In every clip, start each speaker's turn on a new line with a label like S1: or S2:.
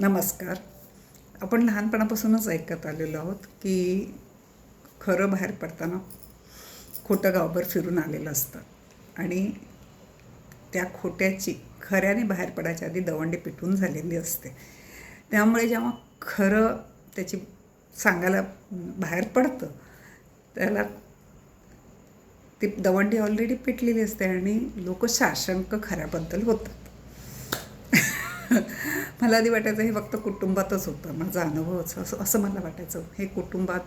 S1: नमस्कार. आपण लहानपणापासूनच ऐकत आलेलो आहोत की खरं बाहेर पडताना खोटं गावभर फिरून आलेलं असतं आणि त्या खोट्याची खऱ्याने बाहेर पडायच्या आधी दवंडी पिटून झालेली असते. त्यामुळे जेव्हा खरं त्याची सांगायला बाहेर पडतं त्याला ती दवंडी ऑलरेडी पिटलेली असते आणि लोक साशंक खऱ्याबद्दल होतात. मला आधी वाटायचं हे फक्त कुटुंबातच होतं, माझा अनुभवच असं मला वाटायचं. हे कुटुंबात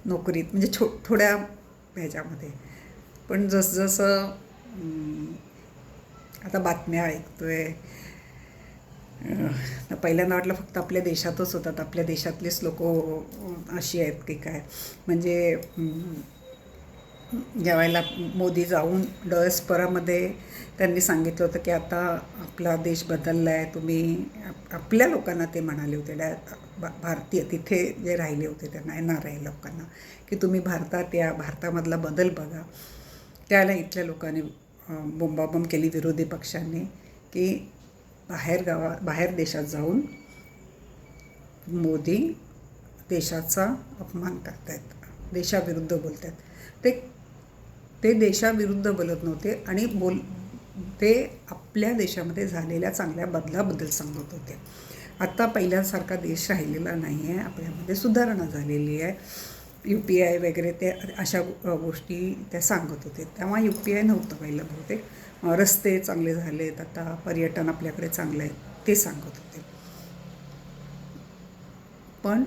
S1: नोकरीत म्हणजे थोड्या ह्याच्यामध्ये. पण जसजसं आता बातम्या ऐकतोय, पहिल्यांदा वाटलं फक्त आपल्या देशातच होतात, आपल्या देशातलेच लोक अशी आहेत की काय. म्हणजे ज्यावेळेला मोदी जाऊन डॉयस्पोरामध्ये त्यांनी सांगितलं होतं की आता आपला देश बदलला आहे, तुम्ही आपल्या लोकांना ते म्हणाले होते, भारतीय तिथे जे राहिले होते त्यांना NRI लोकांना की तुम्ही भारतात या, भारतामधला बदल बघा. त्याला इथल्या लोकांनी बोंबाबोंब केली विरोधी पक्षांनी की बाहेर देशात जाऊन मोदी देशाचा अपमान करत आहेत, देशाविरुद्ध बोलत आहेत. ते देशाविरुद्ध बोलत नव्हते आणि ते आपल्या देशामध्ये झालेल्या चांगल्या बदलाबद्दल सांगत होते. आत्ता पहिल्यासारखा देश राहिलेला नाही आहे, आपल्यामध्ये सुधारणा झालेली आहे. UPI वगैरे ते अशा गोष्टी त्या सांगत होते. तेव्हा UPI नव्हतं पहिलं बहुतेक. रस्ते चांगले झालेत, आता पर्यटन आपल्याकडे चांगलं आहे ते सांगत होते. पण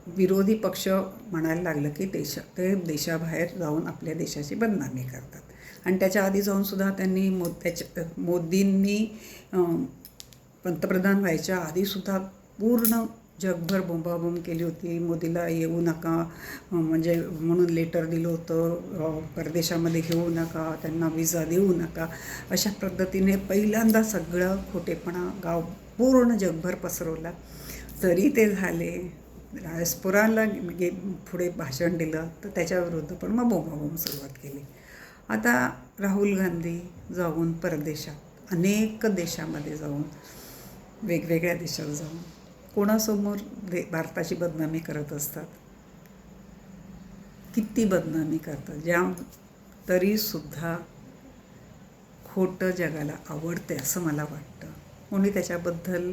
S1: विरोधी पक्ष म्हणायला लागलं की ते देशाबाहेर जाऊन आपल्या देशाची बदनामी करतात. आणि त्याच्या आधी जाऊनसुद्धा त्यांनी मोदींनी पंतप्रधान व्हायच्या आधीसुद्धा पूर्ण जगभर बोंबाबोंब केली होती. मोदीला येऊ नका म्हणजे म्हणून लेटर दिलं होतं, परदेशामध्ये घेऊ नका, त्यांना विजा देऊ नका, अशा पद्धतीने पहिल्यांदा सगळं खोटेपणा पूर्ण जगभर पसरवला. तरी ते झाले. डायस्पोराला पुढे भाषण दिलं तर त्याच्याविरुद्ध पण मग बोंबाबोंब सुरुवात केली. आता राहुल गांधी जाऊन परदेशात अनेक देशामध्ये जाऊन, वेगवेगळ्या देशात जाऊन कोणासमोर भारताची बदनामी करत असतात, किती बदनामी करतात. तरीसुद्धा खोटं जगाला आवडते असं मला वाटतं. कोणी त्याच्याबद्दल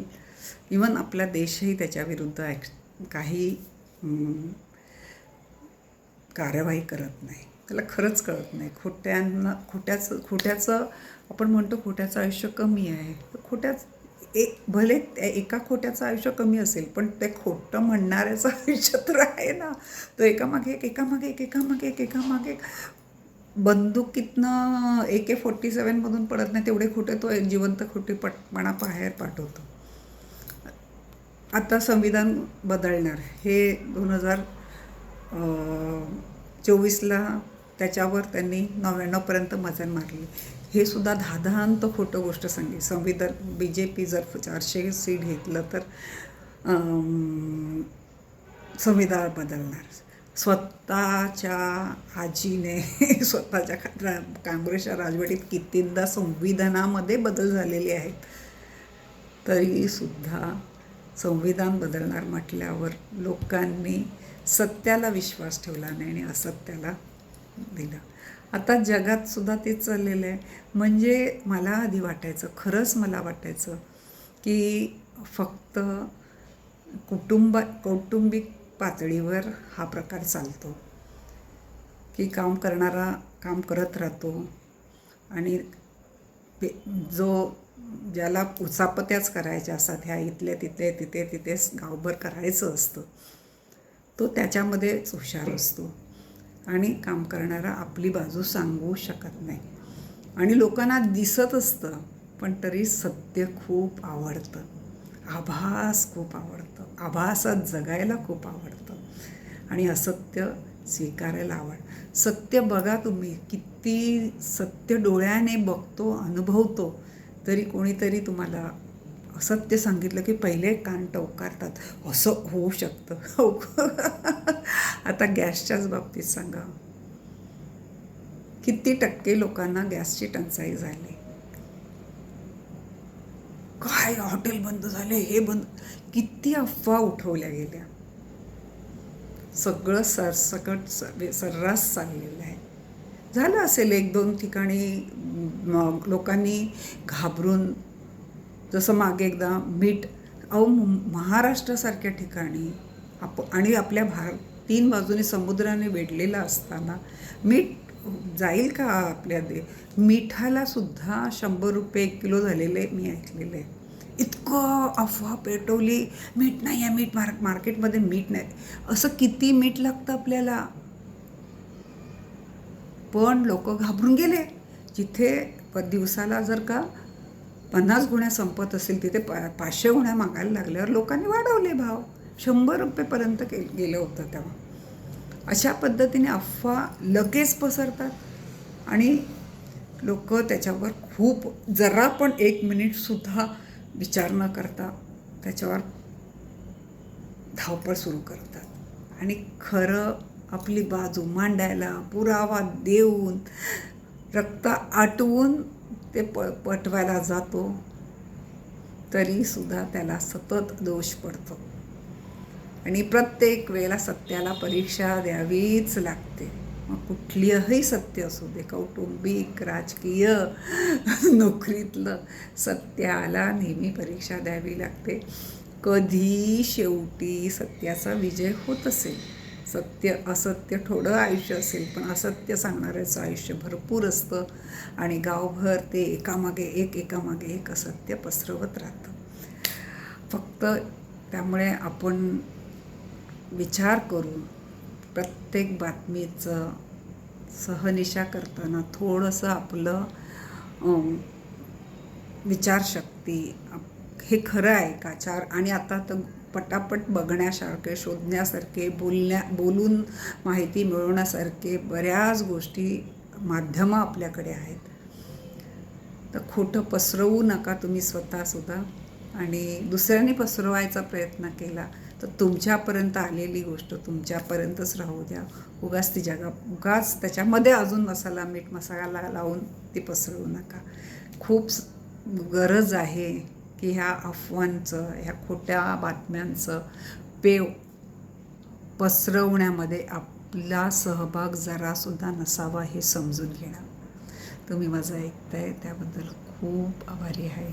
S1: इवन आपला देशही त्याच्याविरुद्ध काही कार्यवाही करत नाही. त्याला खरंच कळत नाही. खोट्याचं आपण म्हणतो खोट्याचं आयुष्य कमी आहे. भले एका खोट्याचं आयुष्य कमी असेल, पण ते खोटं म्हणणाऱ्याचं आयुष्य तर आहे ना. तो एकामागे एक बंदुकीतनं AK-47मधून पडत नाही तेवढे खोटे तो एक जिवंत खोटेपणा बाहेर पाठवतो. आता संविधान बदलणार हे 2024ला त्याच्यावर त्यांनी 99पर्यंत मजल मारली. हे सुद्धा धादांत खोटं गोष्ट सांगली. संविधान BJP जर 400 सीट घेतलं तर संविधान बदलणार. स्वतःच्या आजीने स्वतःच्या काँग्रेसच्या राजवटीत कितींदा संविधानामध्ये बदल झालेले आहेत, तरीसुद्धा संविधान बदलणार म्हटल्यावर लोकांनी सत्याला विश्वास ठेवला नाही आणि असत्याला दिला. आता जगात सुद्धा तेच चाललेलं आहे. म्हणजे मला आधी खरंच मला वाटायचं की फक्त कौटुंबिक पातळीवर हा प्रकार चालतो की काम करणारा काम करत राहतो आणि ज्याला उचापत्याच करायच्या असतात, ह्या इथल्या तिथेच गावभर करायचं असतं, तो त्याच्यामध्येच हुशार असतो आणि काम करणारा आपली बाजू सांगू शकत नाही. आणि लोकांना दिसत असतं पण तरी सत्य खूप आवडतं, आभास खूप आवडतं, आभासात जगायला खूप आवडतं आणि असत्य स्वीकारायला सत्य बघा तुम्ही, किती सत्य डोळ्याने बघतो, अनुभवतो, तरी कोणीतरी तुम्हाला असत्य सांगितलं की पहिले कान टवकारतात. असं होऊ शकतं. आता गॅसच्याच बाबतीत सांगा, किती टक्के लोकांना गॅसची टंचाई झाली. काय हॉटेल बंद झाले, हे बंद, किती अफवा उठवल्या गेल्या. सगळं सरसकट सर्रास चाललेलं आहे. झालं असेल 1-2 ठिकाणी लोकांनी घाबरून, जसं मागे एकदा मीठ, महाराष्ट्रासारख्या ठिकाणी आणि आपल्या 3 बाजूने समुद्राने वेढलेला असताना मीठ जाईल का आपल्या मिठाला सुद्धा 100 रुपये 1 किलो झालेले मी ऐकलेलं आहे. इतकं अफवा पेटवली, मीठ नाही आहे, मीठ मार्केटमध्ये मीठ नाही. असं किती मीठ लागतं आपल्याला, पण लोक घाबरून गेले. जिथे दिवसाला जर का 50 गुण्या संपत असेल तिथे 500 गुण्या मागायला लागल्यावर लोकांनी वाढवले भाव. 100 रुपयेपर्यंत गेलं होतं तेव्हा. अशा पद्धतीने अफवा लगेच पसरतात आणि लोक त्याच्यावर खूप, जरा पण 1 मिनिटसुद्धा विचार न करता त्याच्यावर धावपळ सुरू करतात. आणि खरं आपली बाजू मांडायला पुरावा देऊन, रक्त आटवून ते पटवायला जातो, तरीसुद्धा त्याला सतत दोष पडतो. आणि प्रत्येक वेळेला सत्याला परीक्षा द्यावीच लागते. मग कुठलीही सत्य असू दे, कौटुंबिक, राजकीय, नोकरीतलं, सत्याला नेहमी परीक्षा द्यावी लागते. कधी शेवटी सत्याचा विजय होत असेल. सत्य असत्य थोडं आयुष्य असेल, पण असत्य सांगणाऱ्याचं आयुष्य भरपूर असतं आणि गावभर ते एकामागे एक असत्य पसरवत राहतं. फक्त त्यामुळे आपण विचार करून प्रत्येक बातमीचं सहनिशा करताना थोडंसं आपलं विचारशक्ती, हे खरं आहे का, आणि आता तर पटापट बघण्यासारखे, शोधण्यासारखे, बोलून माहिती मिळवण्यासारखे बऱ्याच गोष्टी, माध्यमं आपल्याकडे आहेत. तर खोटं पसरवू नका तुम्ही स्वतःसुद्धा. आणि दुसऱ्यांनी पसरवायचा प्रयत्न केला तर तुमच्यापर्यंत आलेली गोष्ट तुमच्यापर्यंतच राहू द्या. उगाच त्याच्यामध्ये अजून मीठ मसाला लावून ती पसरवू नका. खूप गरज आहे की ह्या अफवांचं, ह्या खोट्या बातम्यांचं पेव पसरवण्यामध्ये आपला सहभाग जरासुद्धा नसावा हे समजून घेणं. तुम्ही माझं ऐकताय त्याबद्दल खूप आभारी आहे.